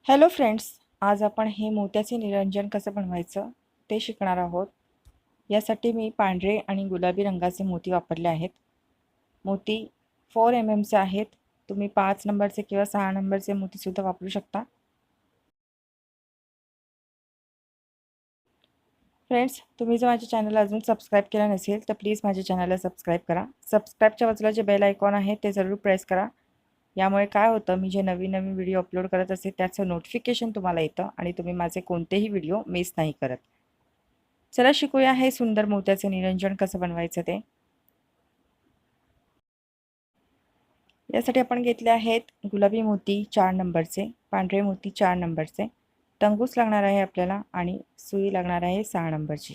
Hello friends, आज आपण हे मोत्याचे निरंजन कसं बनवायचं ते शिकणार आहोत. यासाठी मी पांढरे आणि गुलाबी रंगाचे मोती वापरले आहेत. मोती 4 mm चे आहेत. तुम्ही 5 नंबरचे किंवा 6 नंबरचे मोतीसुद्धा वापरू शकता. फ्रेंड्स, तुम्ही जर माझ्या चॅनलला अजून सबस्क्राईब केलं नसेल तर प्लीज माझ्या चॅनलला सबस्क्राईब करा. सबस्क्राईबच्या बाजूला जे बेल आयकॉन आहे ते जरूर प्रेस करा. यामुळे काय होतं, मी जे नवीन नवीन व्हिडिओ अपलोड करत असते त्याचं नोटिफिकेशन तुम्हाला येतं आणि तुम्ही माझे कोणतेही व्हिडिओ मिस नाही करत. चला शिकूया हे सुंदर मोत्याचे निरंजन कसं बनवायचं ते. यासाठी आपण घेतले आहेत गुलाबी मोती 4 नंबरचे, पांढरे मोती 4 नंबरचे, टंगूस लागणार आहे आपल्याला आणि सुई लागणार आहे 6 नंबरची.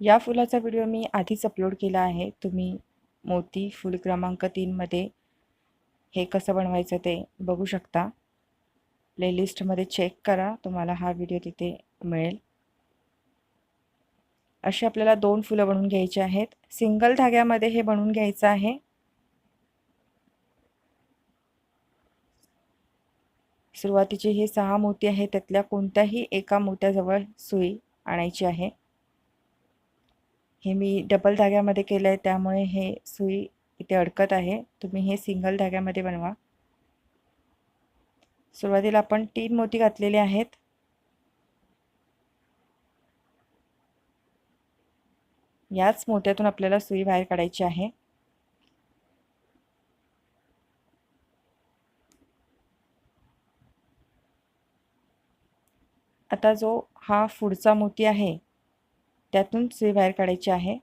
या फुलाचा व्हिडिओ मी आधीच अपलोड केला आहे. तुम्ही मोती फूल क्रमांक 3 मध्ये हे कसं बनवायचं ते बघू शकता. प्लेलिस्टमध्ये चेक करा, तुम्हाला हा व्हिडिओ तिथे मिळेल. असे आपल्याला 2 फुलं बनवून घ्यायची आहेत. सिंगल धाग्यामध्ये हे बनवून घ्यायचं आहे. सुरुवातीचे हे 6 मोती आहेत, त्यातल्या कोणत्याही एका मोत्याजवळ सुई आणायची आहे. हे मी डबल धाग्यामध्ये केलं आहे, त्यामुळे हे सुई इथे अडकत आहे. तुम्ही हे सिंगल धाग्यामध्ये बनवा. सुरुवातीला आपण 3 मोती घातलेले आहेत. याच मोत्यातून आपल्याला सुई बाहेर काढायची आहे. आता जो हा पुढचा मोती आहे त्यातून सुई बाहेर काढायची आहे.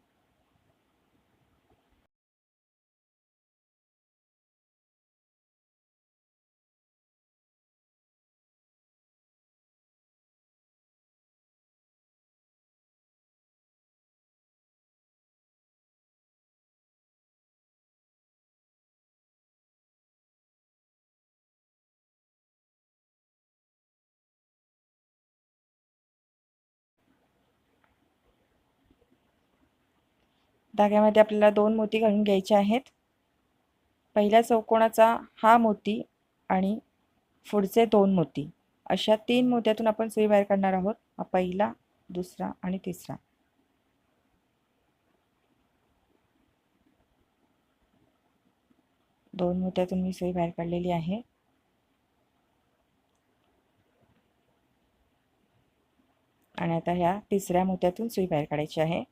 धाग्यामध्ये आपल्याला 2 मोती घालून घ्यायचे आहेत. पहिल्या चौकोनाचा हा मोती आणि पुढचे 2 मोती, अशा 3 मोत्यातून आपण सुई बाहेर काढणार आहोत. हा पहिला, दुसरा आणि तिसरा. दोन मोत्यातून मी सुई बाहेर काढलेली आहे. आणि आता ह्या तिसऱ्या मोत्यातून सुई बाहेर काढायची आहे.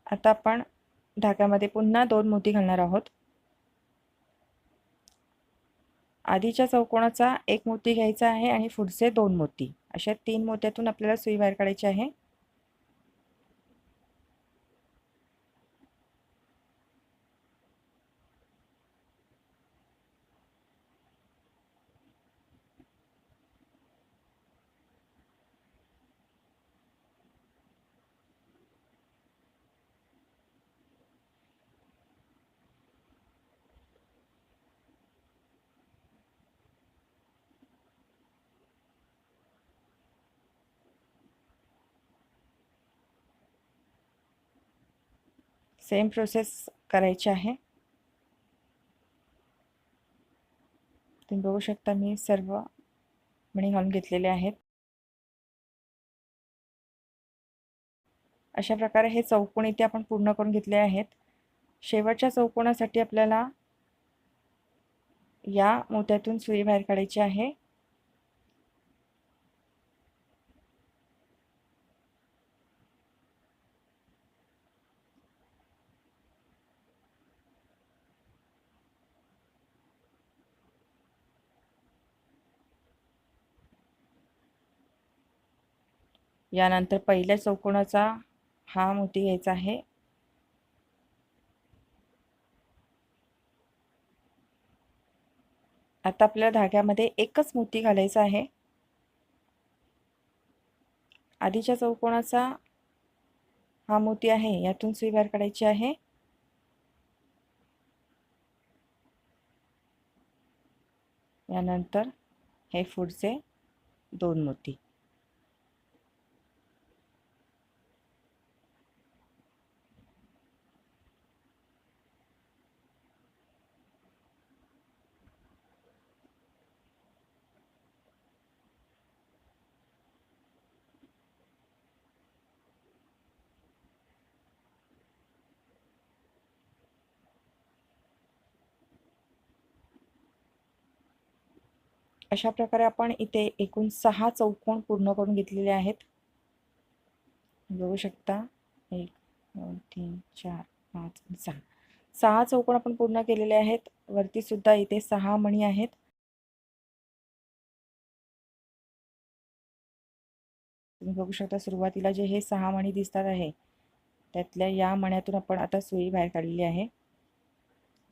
आता आपण धाग्यामध्ये पुन्हा 2 मोती घालणार आहोत. आधीच्या चौकोनाचा 1 मोती घ्यायचा आहे आणि पुढचे 2 मोती, अशा 3 मोत्यातून आपल्याला सुई बाहेर काढायची आहे. सेम प्रोसेस करायची आहे. तुम्ही बघू शकता मी सर्व मणी घालून घेतलेले आहेत. अशा प्रकारे हे चौकोन इथे आपण पूर्ण करून घेतले आहेत. शेवटच्या चौकोनासाठी आपल्याला या मोत्यातून सुई बाहेर काढायची आहे. यानंतर पहिल्या चौकोनाचा हा मोती घ्यायचा आहे. आता आपल्या धाग्यामध्ये एकच मोती घालायचा आहे. आधीच्या चौकोनाचा हा मोती आहे, यातून सुई बाहेर काढायची आहे. यानंतर हे पुढचे 2 मोती. अशा प्रकारे आपण इथे एकूण 6 चौकोन पूर्ण करून घेतलेले आहेत. बघू शकता 1 2 3 4 5 6 6 चौकोन आपण पूर्ण केलेले आहेत. वरती सुद्धा इथे 6 मणी आहेत. तुम्ही बघू शकता सुरुवातीला जे हे 6 मणी दिसतात आहे त्यातल्या या मण्यातून आपण आता सुई बाहेर काढलेली आहे.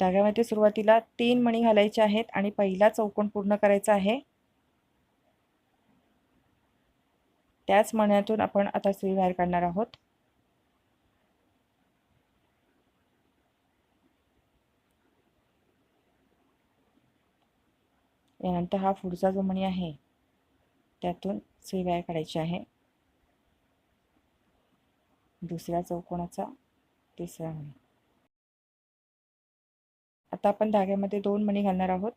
धाग्यामध्ये सुरुवातीला 3 मणी घालायचे आहेत आणि पहिला चौकोन पूर्ण करायचा आहे. त्याच मण्यातून आपण आता सुई बाहेर काढणार आहोत. यानंतर हा पुढचा जो मणी आहे त्यातून सुई बाहेर काढायची आहे. दुसऱ्या चौकोनाचा तिसरा मणी. आता आपण धाग्यामध्ये 2 मणी घालणार आहोत.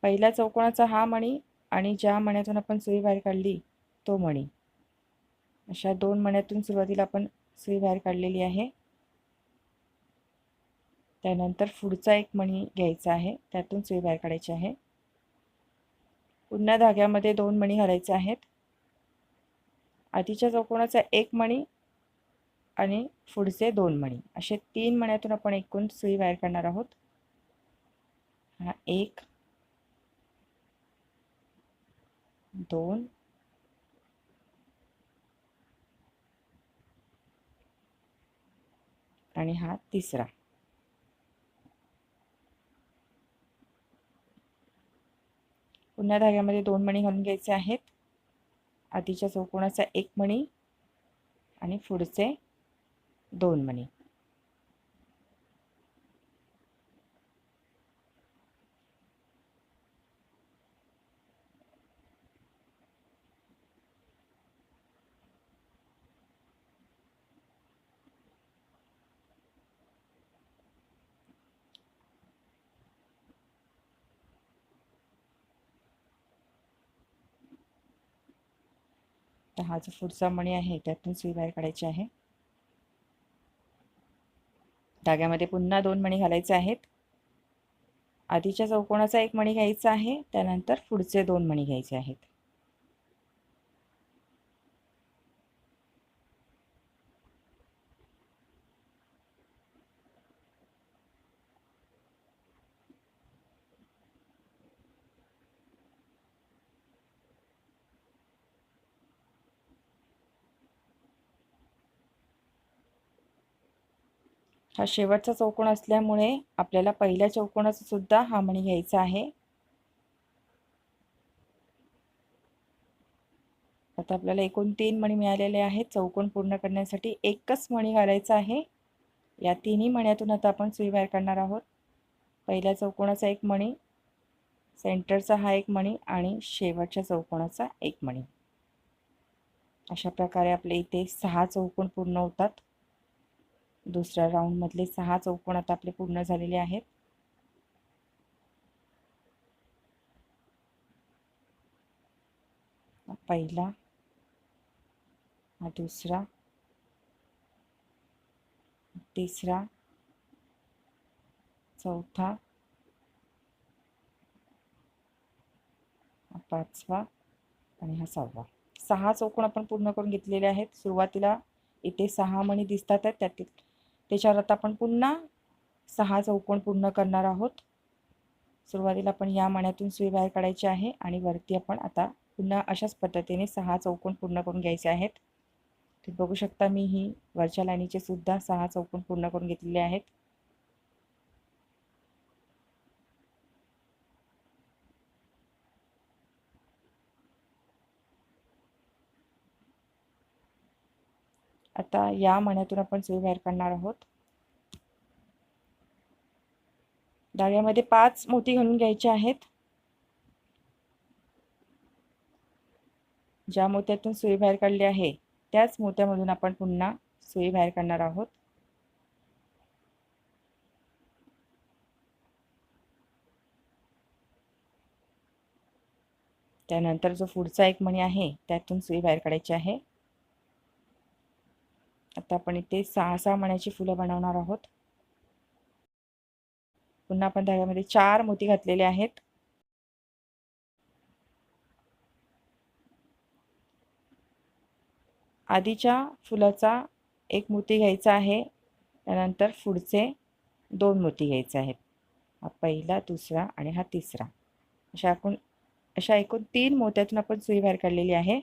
पहिल्या चौकोनाचा हा मणी आणि ज्या मण्यातून आपण सुई बाहेर काढली तो मणी. अशा 2 मण्यातून सुरुवातीला आपण सुई बाहेर काढलेली आहे. त्यानंतर पुढचा एक मणी घ्यायचा आहे, त्यातून सुई बाहेर काढायची आहे. पुन्हा धाग्यामध्ये 2 मणी घालायचे आहेत. आधीच्या चौकोनाचा एक मणी आणि पुढचे 2 मणी असे 3 मण्यातून आपण एकूण सुई बाहेर काढणार आहोत. हा 1 2 आणि हा तिसरा. पुन्हा धाग्यामध्ये 2 मणी घालून घ्यायचे आहेत. आधीच्या चौकोनाचा एक मणी आणि पुढचे 2 मणी. तर हा जो पुढचा मणी आहे त्यातून सुई बाहेर काढायची आहे. धाग्यामध्ये पुन्हा 2 मणी घालायचे आहेत. आधीच्या चौकोनाचा एक मणी घ्यायचा आहे, त्यानंतर पुढचे 2 मणी घ्यायचे आहेत. हा शेवटचा चौकोन असल्यामुळे आपल्याला पहिल्या चौकोनाचा सुद्धा हा मणी घ्यायचा आहे. आता आपल्याला एकूण 3 मणी मिळालेले आहेत. चौकोन पूर्ण करण्यासाठी एकच मणी घालायचा आहे. या तिन्ही मण्यातून आता आपण सुई बाहेर काढणार आहोत. पहिल्या चौकोनाचा एक मणी, सेंटरचा हा एक मणी आणि शेवटच्या चौकोनाचा एक मणी. अशा प्रकारे आपले इथे 6 चौकोन पूर्ण होतात. दुसऱ्या राऊंडमधले 6 चौकोन आता आपले पूर्ण झालेले आहेत. पहिला, हा दुसरा, तिसरा, चौथा, पाचवा आणि हा 6वा. 6 चौकोन आपण पूर्ण करून घेतलेले आहेत. सुरुवातीला इथे 6 मणी दिसतात आहेत, त्याच्यावर आता आपण पुन्हा 6 चौकोन पूर्ण करणार आहोत. सुरुवातीला आपण या मण्यातून सुई बाहेर काढायची आहे आणि वरती आपण आता पुन्हा अशाच पद्धतीने 6 चौकोन पूर्ण करून घ्यायचे आहेत. तुम्ही बघू शकता मी ही वरच्या लाईनीचे सुद्धा 6 चौकोन पूर्ण करून घेतलेले आहेत. आता या मण्यातून आपण सुई बाहेर काढणार आहोत. धाग्यामध्ये 5 मोती घालून घ्यायचे आहेत. ज्या मोत्यातून सुई बाहेर काढली आहे त्याच मोत्यामधून आपण पुन्हा सुई बाहेर काढणार आहोत. त्यानंतर जो पुढचा एक मणी आहे त्यातून सुई बाहेर काढायची आहे. आता आपण इथे 6 मण्याची फुलं बनवणार आहोत. पुन्हा आपण धाग्यामध्ये 4 मोती घातलेले आहेत. आधीच्या फुलाचा एक मोती घ्यायचा आहे, त्यानंतर पुढचे 2 मोती घ्यायचे आहेत. हा पहिला, दुसरा आणि हा तिसरा. अशा एकूण 3 मोत्यातून आपण सुई बाहेर काढलेली आहे.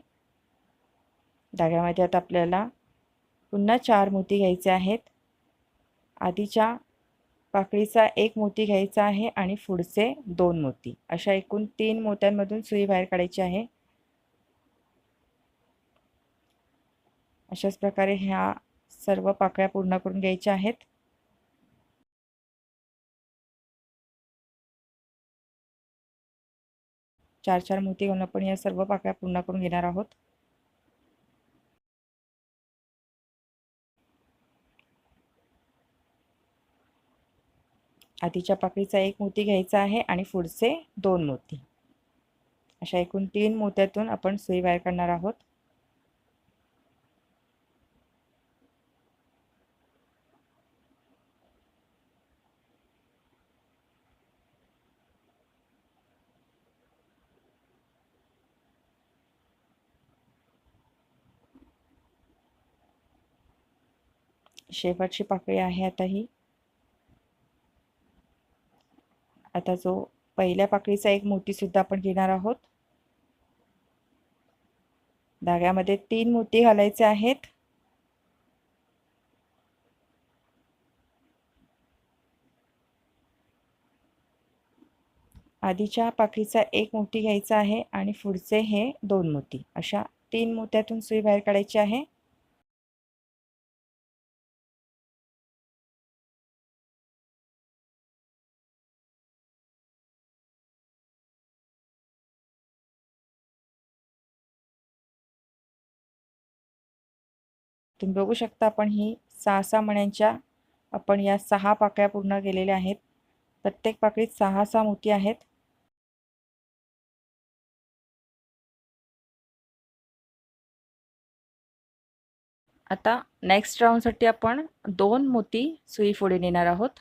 धाग्यामध्ये आता आपल्याला पुन्हा 4 मोती घ्यायचे आहेत. आधीच्या पाकळीचा एक मोती घ्यायचा आहे आणि पुढचे 2 मोती. अशा एकूण 3 मोत्यांमधून सुई बाहेर काढायची आहे. अशाच प्रकारे ह्या सर्व पाकळ्या पूर्ण करून घ्यायच्या आहेत. चार मोती घालून आपण या सर्व पाकळ्या पूर्ण करून घेणार आहोत. आधीच्या पाकळीचा एक मोती घ्यायचा आहे आणि पुढचे 2 मोती. अशा एकूण 3 मोत्यातून आपण सुई बाहेर काढणार आहोत. शेवटची पाकळी आहे आता ही. आता जो पहिल्या पाकळीचा एक मोती सुद्धा आपण घेणार आहोत. धाग्यामध्ये 3 मोती घालायचे आहेत. आधीच्या पाकळीचा एक मोती घ्यायचा आहे आणि पुढचे हे 2 मोती. अशा 3 मोत्यातून सुई बाहेर काढायची आहे. तुम्ही बघू शकता आपण ही 6 मण्यांच्या आपण या 6 पाकळ्या पूर्ण केलेल्या आहेत. प्रत्येक पाकळीत 6 मोती आहेत. आता नेक्स्ट राऊंडसाठी आपण 2 मोती सुई पुढे नेणार आहोत.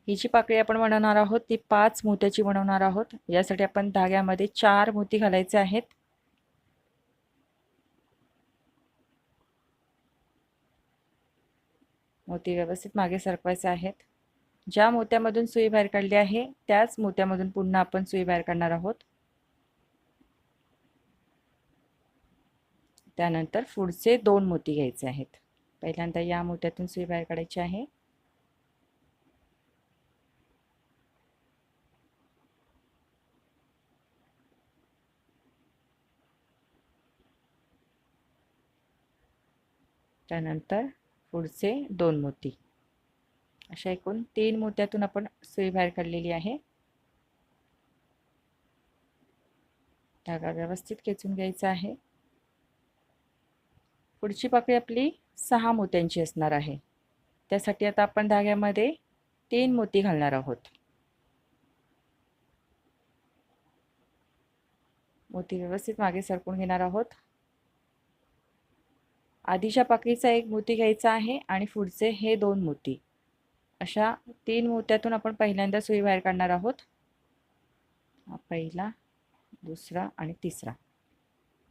ही जी पाकळी आपण बनवणार आहोत ती 5 मोत्याची बनवणार आहोत. यासाठी आपण धाग्यामध्ये 4 मोती घालायचे आहेत. मोती व्यवस्थित मागे सरकवायचे आहेत. ज्या मोत्यामधून सुई बाहेर काढली आहे त्याच मोत्यामधून पुन्हा आपण सुई बाहेर काढणार आहोत. त्यानंतर पुढचे 2 मोती घ्यायचे आहेत. पहिल्यांदा या मोत्यातून सुई बाहेर काढायची आहे. त्यानंतर पुढचे 2 मोती. अशा एकूण 3 मोत्यातून आपण सुई बाहेर काढलेली आहे. धागा व्यवस्थित खेचून घ्यायचा आहे. पुढची पाकळी आपली 6 मोत्यांची असणार आहे. त्यासाठी आता आपण धाग्यामध्ये 3 मोती घालणार आहोत. मोती व्यवस्थित मागे सरकून घेणार आहोत. आधीच्या पाकळीचा एक मोती घ्यायचा आहे आणि पुढचे हे 2 मोती. अशा 3 मोत्यातून आपण पहिल्यांदा सुई बाहेर काढणार आहोत. पहिला, दुसरा आणि तिसरा.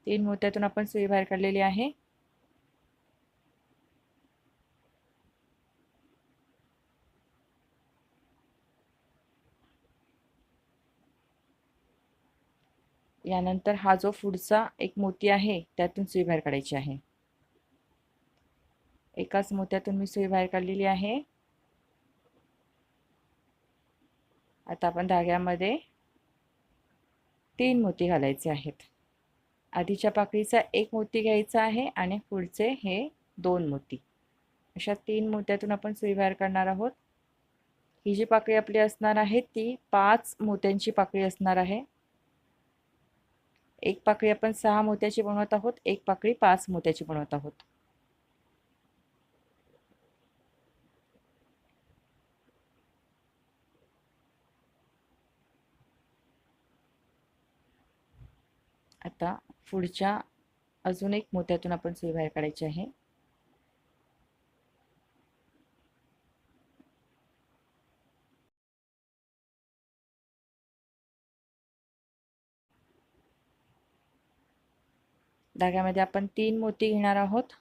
3 मोत्यातून आपण सुई बाहेर काढलेली आहे. यानंतर हा जो पुढचा एक मोती आहे त्यातून सुई बाहेर काढायची आहे. एकाच मोत्यातून मी सुई बाहेर काढलेली आहे. आता आपण धाग्यामध्ये 3 मोती घालायचे आहेत. आधीच्या पाकळीचा एक मोती घ्यायचा आहे आणि पुढचे हे 2 मोती, अशा 3 मोत्यातून आपण सुई बाहेर काढणार आहोत. ही जी पाकळी आपली असणार आहे ती 5 मोत्यांची पाकळी असणार आहे. एक पाकळी आपण 6 मोत्याची बनवत आहोत, एक पाकळी 5 मोत्याची बनवत आहोत. आता पुढच्या अजून एक मोत्यातून आपण सुई बाहेर काढायची आहे. धाग्यामध्ये आपण 3 मोती घेणार आहोत.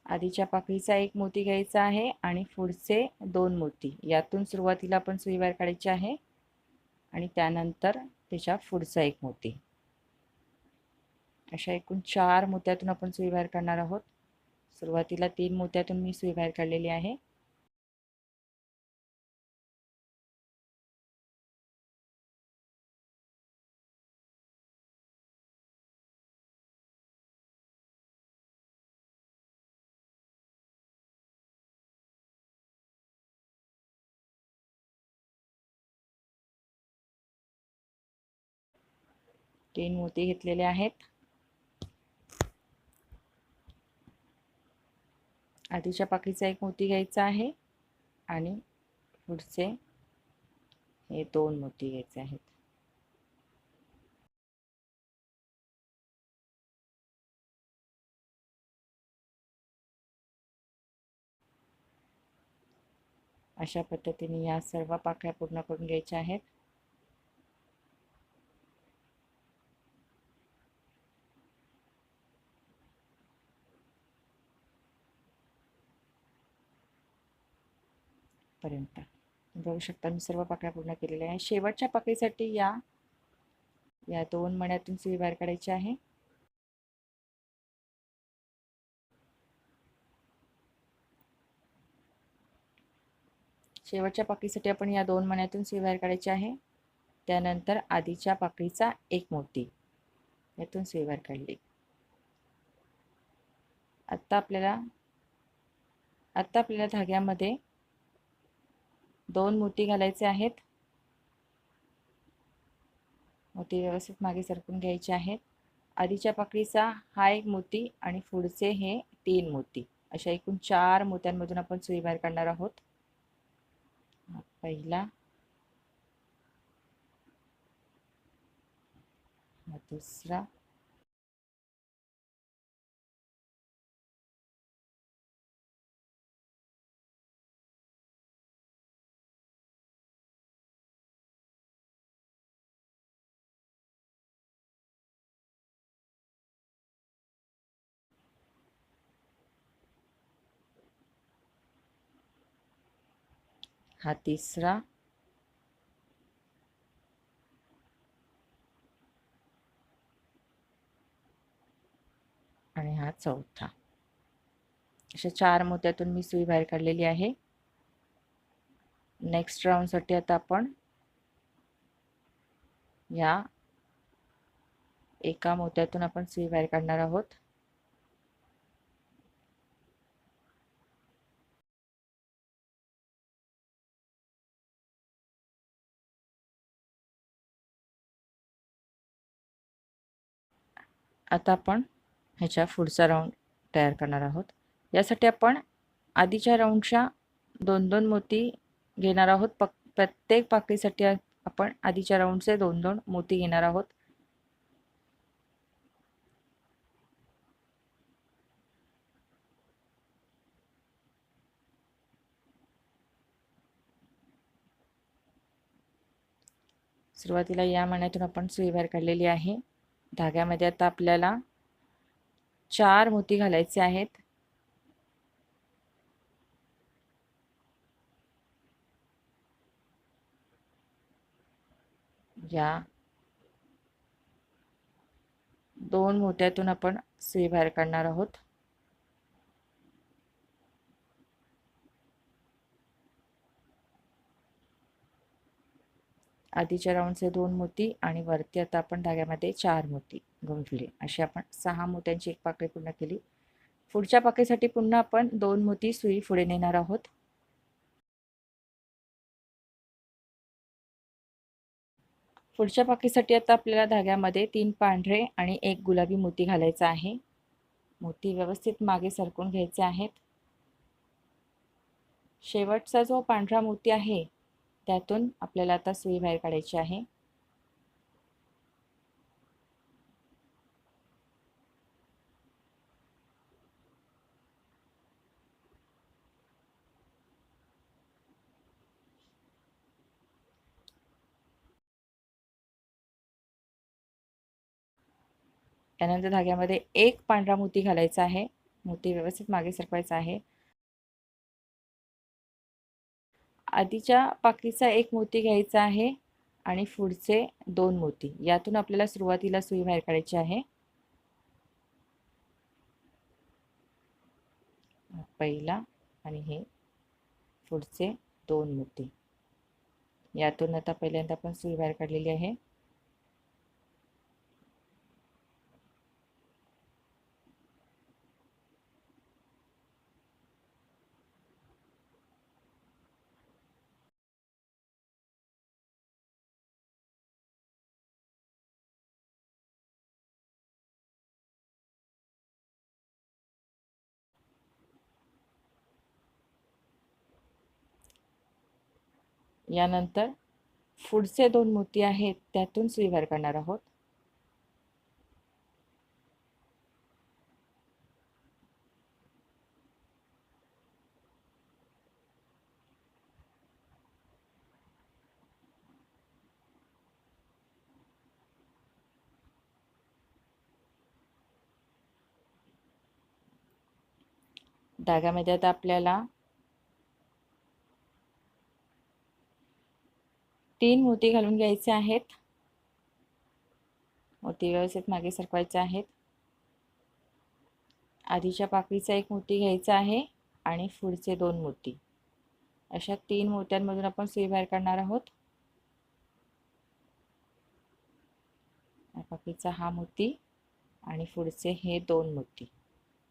आधीच्या पाकळीचा 1 मोती घ्यायचा आहे आणि पुढचे 2 मोती, यातून सुरुवातीला आपण सुई बाहेर काढायची आहे आणि त्यानंतर त्याच्या पुढचा 1 मोती, अशा एकूण 4 मोत्यातून आपण सुई बाहेर काढणार आहोत. सुरुवातीला 3 मोत्यातून मी सुई बाहेर काढलेली आहे. तीन मोती घेतलेले आहेत. आधीच्या पाकळीचा 1 मोती घ्यायचा आहे आणि पुढचे हे 2 मोती घ्यायचे आहेत. अशा पद्धतीने या सर्व पाकळ्या पूर्ण करून घ्यायच्या आहेत. पर्यंत बघू शकता मी सर्व पाकळ्या पूर्ण केलेल्या आहे. शेवटच्या पाकळीसाठी या 2 मण्यातून सुई बाहेर काढायची आहे. शेवटच्या पाकळीसाठी आपण या 2 मण्यातून सुई बाहेर काढायची आहे. त्यानंतर आधीच्या पाकळीचा 1 मोती यातून सुई बाहेर काढली. आता आपल्याला धाग्यामध्ये 2 मोती घालायचे आहेत. मोती व्यवस्थित मागे सरकून घ्यायचे आहेत. आधीच्या पाकळीचा हा 1 मोती आणि पुढचे हे 3 मोती, अशा एकूण 4 मोत्यांमधून आपण सुई बाहेर काढणार आहोत. पहिला, दुसरा, हा तिसरा, आणि हा चौथा. अशा 4 मोत्यातून मी सुई बाहेर काढलेली आहे. नेक्स्ट राऊंडसाठी आता आपण या एका मोत्यातून आपण सुई बाहेर काढणार आहोत. आता आपण ह्याच्या पुढचा राऊंड तयार करणार आहोत. यासाठी आपण आधीच्या राऊंडच्या 2-2 मोती घेणार आहोत. प्रत्येक पाकळीसाठी आपण आधीच्या राऊंडचे 2-2 मोती घेणार आहोत. सुरुवातीला या मण्यातून आपण सुई बाहेर काढलेली आहे. धाग्यामध्ये आता आपल्याला 4 मोती घालायचे आहेत. या 2 मोत्यातून आपण सुई बाहेर काढणार आहोत. आधीच्या राऊंडचे 2 मोती आणि वरती आता आपण धाग्यामध्ये 4 मोती गुंफले. अशी आपण 6 मोत्यांची एक पाकळी पूर्ण केली. पुढच्या पाकळीसाठी पुन्हा आपण 2 मोती सुई पुढे नेणार आहोत. पुढच्या पाकळीसाठी आता आपल्याला धाग्यामध्ये 3 पांढरे आणि 1 गुलाबी मोती घालायचा आहे. मोती व्यवस्थित मागे सरकून घ्यायचे आहेत. शेवटचा जो पांढरा मोती आहे त्यातून आपल्याला आता सुई बाहेर काढायची आहे. त्यानंतर धाग्यामध्ये 1 पांढरा मोती घालायचा आहे. मोती व्यवस्थित मागे सरकवायचा आहे. आधीच्या पाकळीचा 1 मोती घ्यायचा आहे आणि पुढचे 2 मोती यातून आपल्याला सुरुवातीला सुई बाहेर काढायची आहे. पहिला आणि हे पुढचे 2 मोती यातून आता पहिल्यांदा आपण सुई बाहेर काढलेली आहे. यानंतर पुढचे 2 मोती आहेत त्यातून सुई बाहेर काढणार आहोत. धाग्यामध्ये आता आपल्याला 3 मोती घालून घ्यायचे आहेत. मोती व्यवस्थित मागे सरकवायचे आहेत. आधीच्या पाकळीचा 1 मोती घ्यायचा आहे आणि पुढचे 2 मोती अशा 3 मोत्यांमधून आपण सुई बाहेर काढणार आहोत. पाकळीचा हा मोती आणि पुढचे हे 2 मोती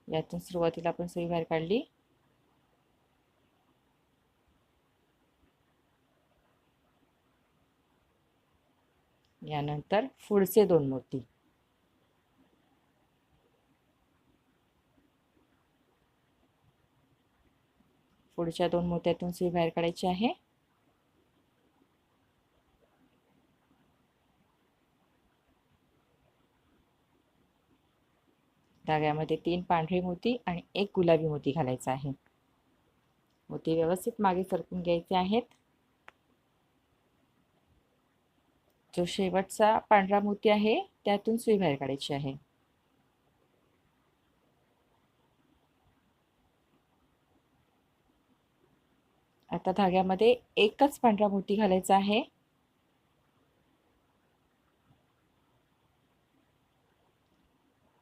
यातून सुरुवातीला आपण सुई बाहेर काढली. यानंतर पुढचे 2 मोती पुढच्या 2 मोत्यातून सुई बाहेर काढायची आहे. धाग्यामध्ये 3 पांढरे मोती आणि 1 गुलाबी मोती घालायचा आहे. मोती व्यवस्थित मागे सरकून घ्यायचे आहेत. जो शेवटचा पांढरा मोती आहे त्यातून सुई बाहेर काढायची आहे. आता धाग्यामध्ये एकच पांढरा मोती घालायचा आहे.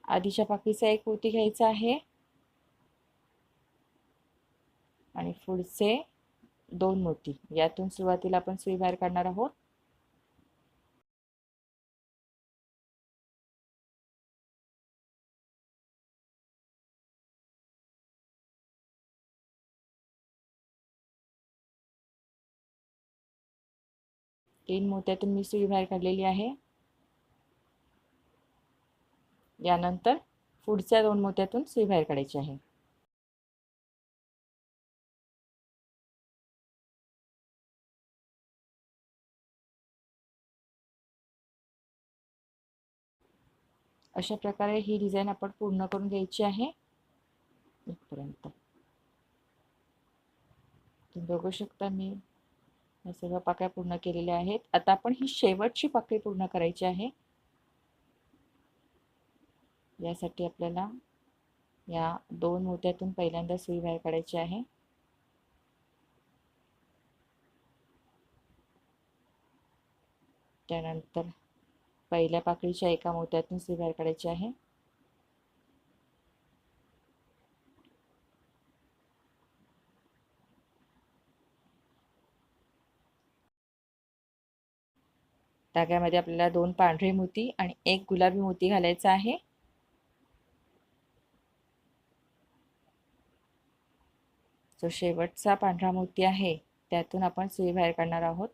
आधीच्या पाकळीचा 1 मोती घ्यायचा आहे आणि पुढचे 2 मोती यातून सुरुवातीला आपण सुई बाहेर काढणार आहोत. तीन मोत्यातून मी सुई बाहेर काढलेली आहे. यानंतर पुढच्या 2 मोत्यातून सुई बाहेर काढायची आहे. अशा प्रकारे ही डिझाइन आपण पूर्ण करून घ्यायची आहे. इथपर्यंत तुम्ही बघू शकता मी या सर्व पाकळ्या पूर्ण केलेल्या आहेत. आता आपण ही शेवटची पाकळी पूर्ण करायची आहे. यासाठी आपल्याला या 2 मोत्यातून पहिल्यांदा सुई बाहेर काढायची आहे. त्यानंतर पहिल्या पाकळीच्या एका मोत्यातून सुई बाहेर काढायची आहे. धाग्यामध्ये आपल्याला 2 पांढरे मोती आणि 1 गुलाबी मोती घालायचा आहे. जो शेवटचा पांढरा मोती आहे त्यातून आपण सुई बाहेर काढणार आहोत.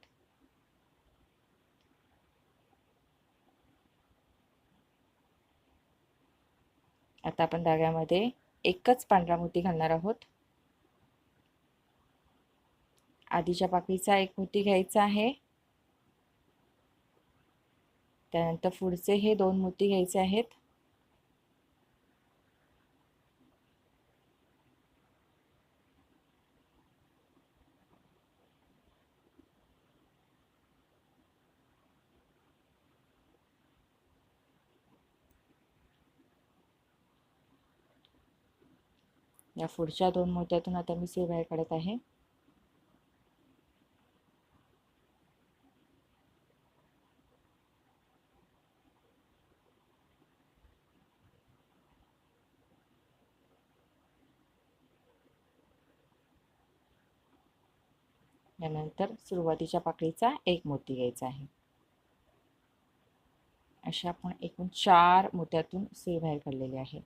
आता आपण धाग्यामध्ये एकच पांढरा मोती घालणार आहोत. आधीच्या पाकळीचा एक मोती घ्यायचा आहे. त्यानंतर पुढचे हे 2 मोती घ्यायचे आहेत. या पुढच्या 2 मोत्यातून आता मी सुई बाहेर काढत आहे. यानंतर सुरुवातीच्या पाकळीचा एक मोती घ्यायचा आहे. अशा आपण एकूण 4 मोत्यातून सुई बाहेर काढलेली आहे.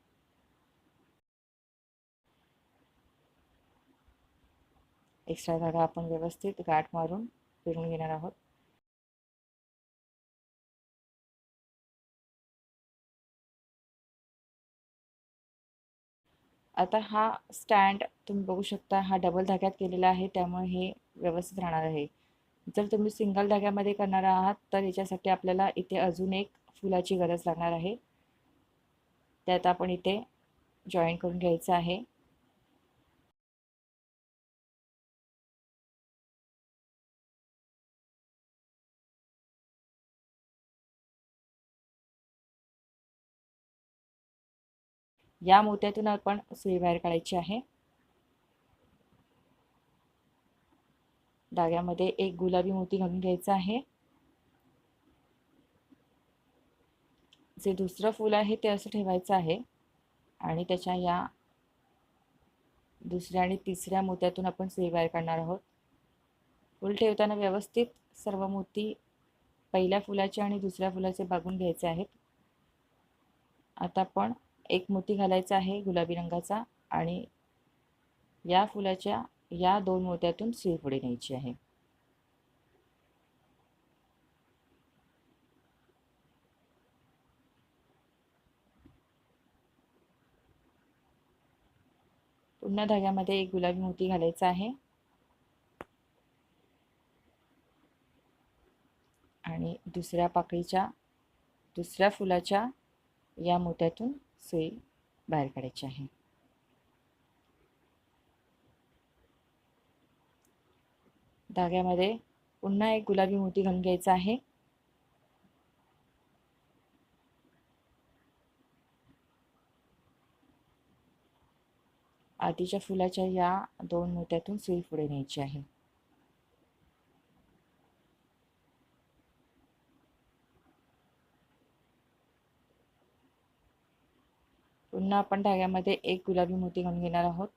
एक्स्ट्रा धागा आपण व्यवस्थित गाठ मारून फिरून घेणार आहोत. आता हा स्टँड तुम्ही बघू शकता, हा डबल धाग्यात केलेला आहे, त्यामुळे हे व्यवस्थित राहणार आहे. जर तुम्ही सिंगल धाग्यामध्ये करणार आहात तर याच्यासाठी आपल्याला इथे अजून एक फुलाची गरज लागणार आहे. त्यात आपण इथे जॉईन करून घ्यायचं आहे. या मोत्यातून आपण सुई बाहेर काढायची आहे. धाग्यामध्ये एक गुलाबी मोती घालून घ्यायचा आहे. जे दुसरं फूल आहे ते असं ठेवायचं आहे आणि त्याच्या या दुसऱ्या आणि तिसऱ्या मोत्यातून आपण सुई बाहेर काढणार आहोत. फूल ठेवताना व्यवस्थित सर्व मोती पहिल्या फुलाचे आणि दुसऱ्या फुलाचे बागून घ्यायचे आहेत. आता आपण एक मोती घालायचा आहे गुलाबी रंगाचा आणि या फुलाच्या या 2 मोत्यातून सुई पुढे न्यायची आहे. पुन्हा धाग्यामध्ये एक गुलाबी मोती घालायचा आहे आणि दुसऱ्या पाकळीच्या दुसऱ्या फुलाच्या या मोत्यातून सुई बाहेर काढायची आहे. धाग्यामध्ये पुन्हा एक गुलाबी मोती घालून घ्यायचा आहे. आधीच्या फुलाच्या या 2 मोत्यातून सुई पुढे न्यायची आहे. पुन्हा आपण धाग्यामध्ये एक गुलाबी मोती घालून घेणार आहोत.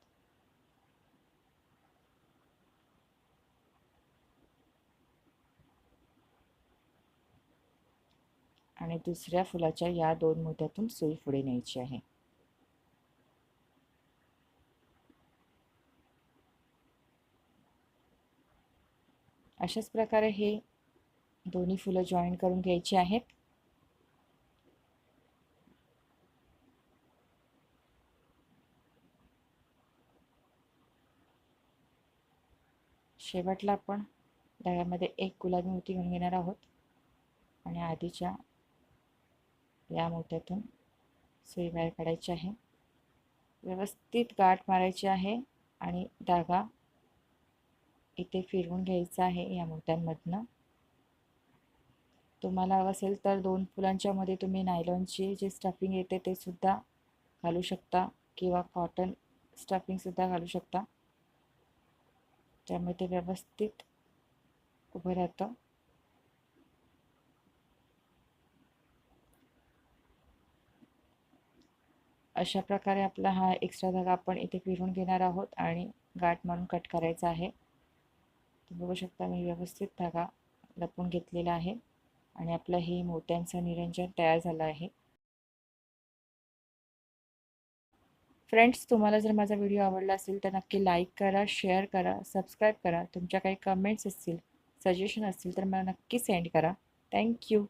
आणि दुसऱ्या फुलाच्या या 2 मोत्यातून सुई पुढे न्यायची आहे. अशाच प्रकारे हे दोन्ही फुलं जॉईन करून घ्यायची आहेत. शेवटला आपण धाग्यामध्ये एक गुलाबी मोती घालून घेणार आहोत आणि आधीच्या या मोत्यातून सुई बाहेर काढायची आहे. व्यवस्थित गाठ मारायची आहे आणि धागा इथे फिरवून घ्यायचा आहे या मोत्यांमधनं. तुम्हाला हवं असेल तर 2 फुलांच्या मध्ये तुम्ही नायलॉनची जी स्टफिंग येते ते सुद्धा घालू शकता किंवा कॉटन स्टफिंग सुद्धा घालू शकता, त्यामुळे ते व्यवस्थित उभं राहतं. अशा प्रकारे आपला हा एक्स्ट्रा धागा आपण इथे फिरवून घेणार आहोत आणि गाठ मारून कट करायचा आहे. तुम्ही बघू शकता मी व्यवस्थित धागा लपवून घेतलेला आहे. आणि आपलं हे मोत्यांचं निरंजन तयार झालं आहे. फ्रेंड्स, तुम्हाला जर माझा व्हिडिओ आवडला असेल तर नक्की लाईक करा, शेअर करा, सबस्क्राईब करा. तुमच्या काही कमेंट्स असतील, सजेशन असतील तर मला नक्की सेंड करा. थँक्यू.